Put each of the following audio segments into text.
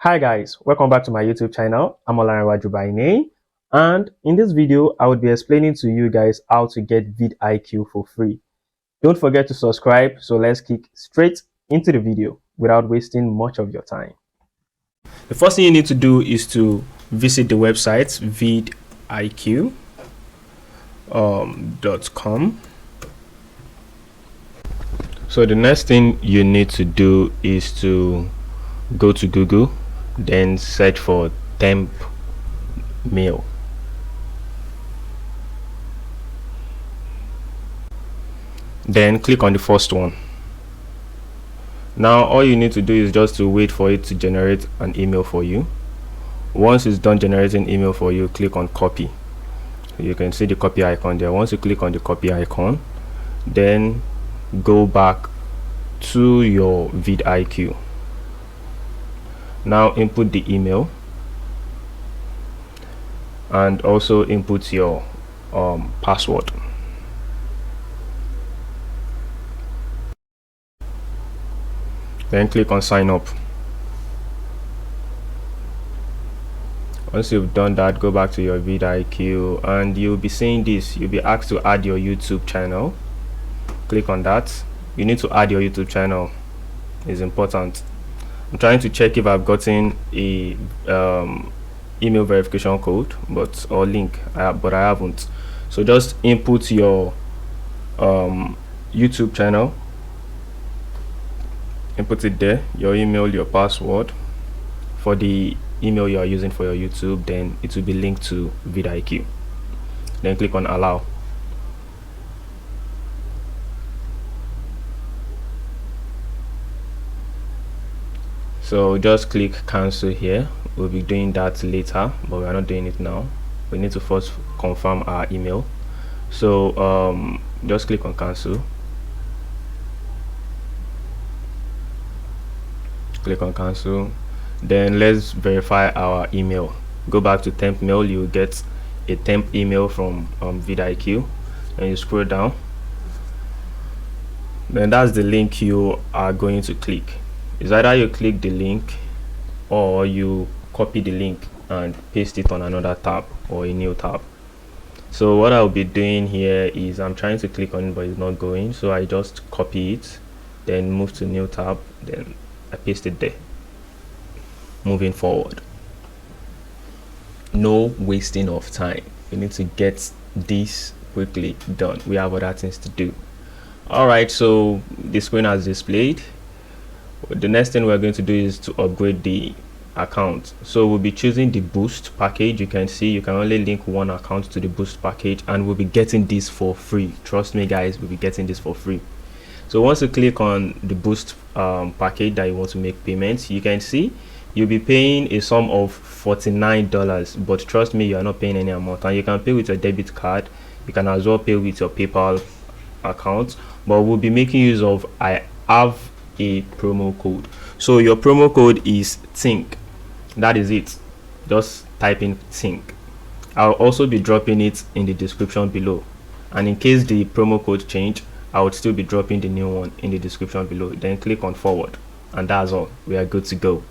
Hi guys, welcome back to my YouTube channel. I'm Olarinwaju by name, and in this video I would be explaining to you guys how to get vidIQ for free. Don't forget to subscribe, so let's kick straight into the video without wasting much of your time. The first thing you need to do is to visit the website vidiq.com. So the next thing you need to do is to go to Google, then search for temp mail. Then click on the first one. Now all you need to do is just to wait for it to generate an email for you. Once it's done generating email for you, click on copy. You can see the copy icon there. Once you click on the copy icon, then go back to your vidIQ. Now input the email and also input your password. Then click on sign up. Once you've done that, go back to your vidIQ and you'll be seeing this. You'll be asked to add your YouTube channel. Click on that. You need to add your YouTube channel. It's important. I'm trying to check if I've gotten a email verification code or link, but I haven't. So just input your YouTube channel, input it there, your email, your password for the email you are using for your YouTube, then it will be linked to vidIQ. Then click on allow. So just click cancel here. We'll be doing that later, but we are not doing it now. We need to first confirm our email. So just click on cancel. Click on cancel. Then let's verify our email. Go back to temp mail. You will get a temp email from vidIQ, and you scroll down. Then that's the link you are going to click. It's either you click the link or you copy the link and paste it on another tab or a new tab. So what I'll be doing here is I'm trying to click on it, but it's not going, so I just copy it, then move to new tab, then I paste it there. Moving forward, no wasting of time. We need to get this quickly done. We have other things to do. All right, so the screen has displayed. The next thing we're going to do is to upgrade the account. So we'll be choosing the boost package. You can see you can only link one account to the boost package, and we'll be getting this for free. Trust me guys, we'll be getting this for free. So once you click on the boost package that you want to make payments, you can see you'll be paying a sum of $49, but trust me, you are not paying any amount, and you can pay with your debit card. You can as well pay with your PayPal account, but we'll be making use of I have a promo code. So your promo code is THINK. That is it. Just type in THINK. I'll also be dropping it in the description below, and in case the promo code change, I would still be dropping the new one in the description below. Then click on forward, and that's all. We are good to go.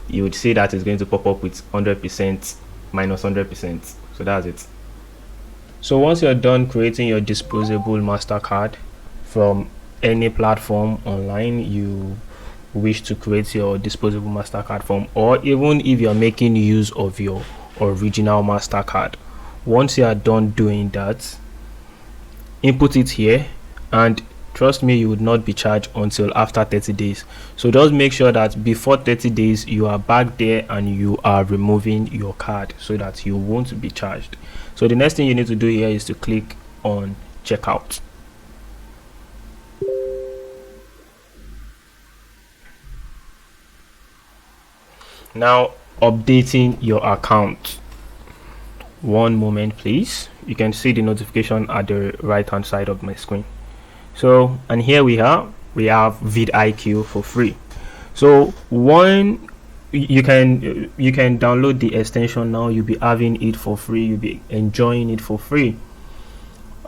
You would see that it's going to pop up with 100% minus 100%. So that's it. So once you're done creating your disposable MasterCard from any platform online you wish to create your disposable MasterCard from, or even if you're making use of your original MasterCard, once you are done doing that, input it here, and trust me, you would not be charged until after 30 days. So just make sure that before 30 days you are back there and you are removing your card so that you won't be charged. So the next thing you need to do here is to click on checkout. Now updating your account. One moment please. You can see the notification at the right hand side of my screen. So, and here we have vidIQ for free. So one, you can download the extension now. You'll be having it for free. You'll be enjoying it for free.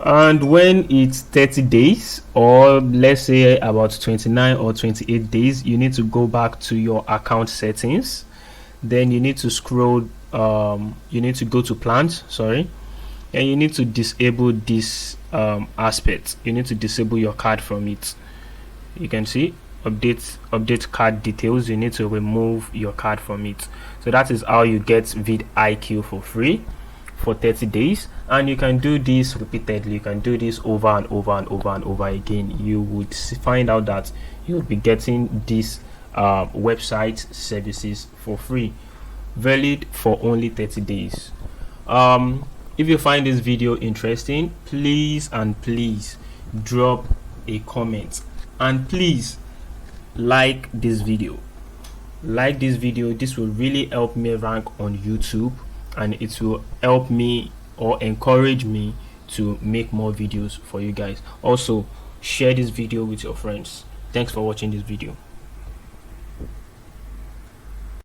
And when it's 30 days, or let's say about 29 or 28 days, you need to go back to your account settings. Then you need to scroll, you need to go to plans, sorry, and you need to disable this aspect. You need to disable your card from it. You can see update card details. You need to remove your card from it. So that is how you get vidIQ for free for 30 days, and you can do this repeatedly. You can do this over and over and over and over again. You would find out that you'll be getting these website services for free, valid for only 30 days. If you find this video interesting, please drop a comment, and please like this video. This will really help me rank on YouTube, and it will help me or encourage me to make more videos for you guys. Also, share this video with your friends. Thanks for watching this video.